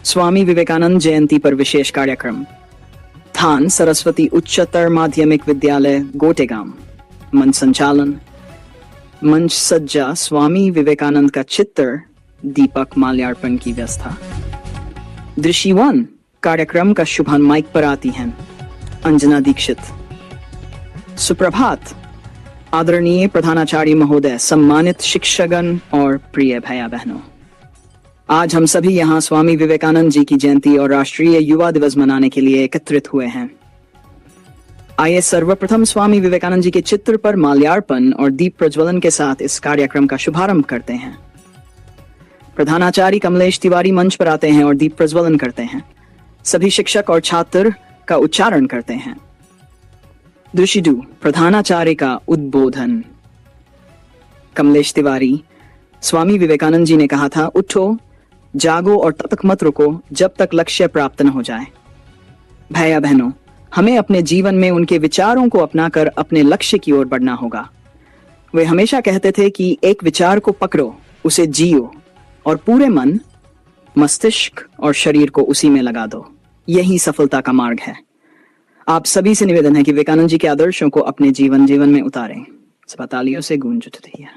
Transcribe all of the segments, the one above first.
स्वामी विवेकानंद जयंती पर विशेष कार्यक्रम। स्थान सरस्वती उच्चतर माध्यमिक विद्यालय गोटेगांव। मंच संचालन, मंच सज्जा स्वामी विवेकानंद का चित्र, दीपक माल्यार्पण की व्यवस्था। दृश्य 1 कार्यक्रम का शुभारंभ माइक पर आती हैं अंजना दीक्षित। सुप्रभात आदरणीय प्रधानाचार्य महोदय, सम्मानित शिक्षकगण और प्रिय भैया बहनों, आज हम सभी यहाँ स्वामी विवेकानंद जी की जयंती और राष्ट्रीय युवा दिवस मनाने के लिए एकत्रित हुए हैं। आइए सर्वप्रथम स्वामी विवेकानंद जी के चित्र पर माल्यार्पण और दीप प्रज्वलन के साथ इस कार्यक्रम का शुभारंभ करते हैं। प्रधानाचार्य कमलेश तिवारी मंच पर आते हैं और दीप प्रज्वलन करते हैं। सभी शिक्षक और छात्र का उच्चारण करते हैं। दृश्य 2 प्रधानाचार्य का उद्बोधन। कमलेश तिवारी, स्वामी विवेकानंद जी ने कहा था, उठो, जागो और तब तक मत रुको जब तक लक्ष्य प्राप्त न हो जाए। भैया बहनों, हमें अपने जीवन में उनके विचारों को अपनाकर अपने लक्ष्य की ओर बढ़ना होगा। वे हमेशा कहते थे कि एक विचार को पकड़ो, उसे जियो और पूरे मन, मस्तिष्क और शरीर को उसी में लगा दो। यही सफलता का मार्ग है। आप सभी से निवेदन है कि विवेकानंद जी के आदर्शों को अपने जीवन में उतारें। सब तालियों से गूंज उठती है।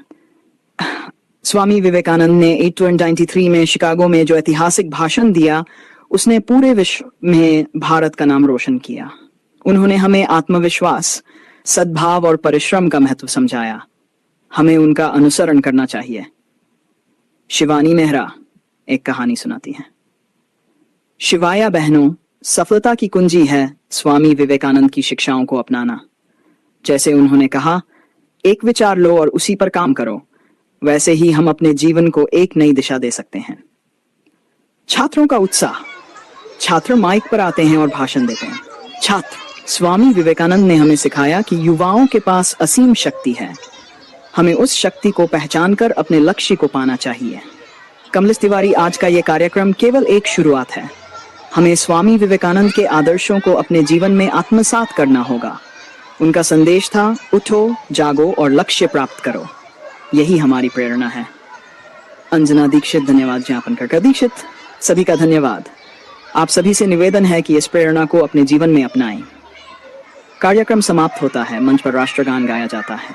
स्वामी विवेकानंद ने 1893 में शिकागो में जो ऐतिहासिक भाषण दिया, उसने पूरे विश्व में भारत का नाम रोशन किया। उन्होंने हमें आत्मविश्वास, सद्भाव और परिश्रम का महत्व समझाया। हमें उनका अनुसरण करना चाहिए। शिवानी मेहरा एक कहानी सुनाती हैं। शिवाया बहनों, सफलता की कुंजी है स्वामी विवेकानंद की शिक्षाओं को अपनाना। जैसे उन्होंने कहा, एक विचार लो और उसी पर काम करो, वैसे ही हम अपने जीवन को एक नई दिशा दे सकते हैं। छात्रों का उत्साह। छात्र माइक पर आते हैं और भाषण देते हैं। छात्र, स्वामी विवेकानंद ने हमें सिखाया कि युवाओं के पास असीम शक्ति है। हमें उस शक्ति को पहचानकर अपने लक्ष्य को पाना चाहिए। कमलेश तिवारी, आज का यह कार्यक्रम केवल एक शुरुआत है। हमें स्वामी विवेकानंद के आदर्शों को अपने जीवन में आत्मसात करना होगा। उनका संदेश था, उठो, जागो और लक्ष्य प्राप्त करो। यही हमारी प्रेरणा है। अंजना दीक्षित धन्यवाद ज्ञापन कर। दीक्षित, सभी का धन्यवाद। आप सभी से निवेदन है कि इस प्रेरणा को अपने जीवन में अपनाएं। कार्यक्रम समाप्त होता है। मंच पर राष्ट्रगान गाया जाता है।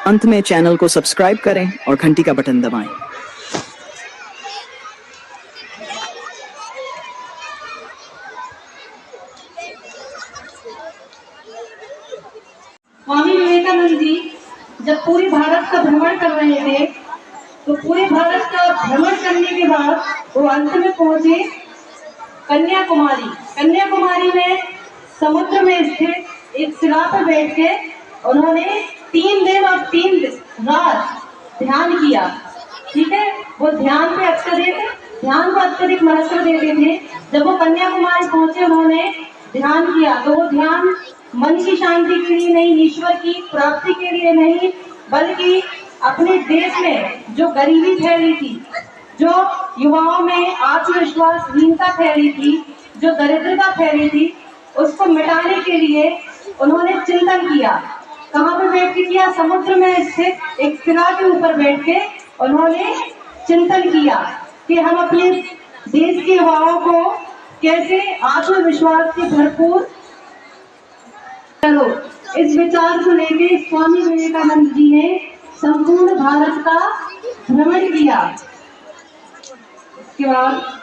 अंत में चैनल को सब्सक्राइब करें और घंटी का बटन दबाएं। स्वामी विवेकानंद जी जब पूरे भारत का भ्रमण कर रहे थे, तो पूरे भारत का भ्रमण करने के बाद वो अंत में पहुंचे कन्याकुमारी। कन्याकुमारी में समुद्र में स्थित एक शिला पर बैठ के उन्होंने 3 दिन और 3 रात ध्यान किया। ठीक है, वो ध्यान को अत्यधिक महत्व देते थे। जब वो कन्याकुमारी पहुंचे, उन्होंने ध्यान किया, तो वो ध्यान मन की शांति के लिए नहीं, ईश्वर की प्राप्ति के लिए नहीं, बल्कि अपने देश में जो गरीबी फैली थी, जो युवाओं में आत्मविश्वासहीनता फैली थी, जो दरिद्रता फैली थी, उसको मिटाने के लिए उन्होंने चिंतन किया। कहाँ पर बैठ के किया? समुद्र में स्थित एक शिला के ऊपर बैठ के उन्होंने चिंतन किया कि हम अपने देश के युवाओं को कैसे आत्मविश्वास से भरपूर करो। इस विचार को लेकर स्वामी विवेकानंद जी ने संपूर्ण भारत का भ्रमण किया। इसके बाद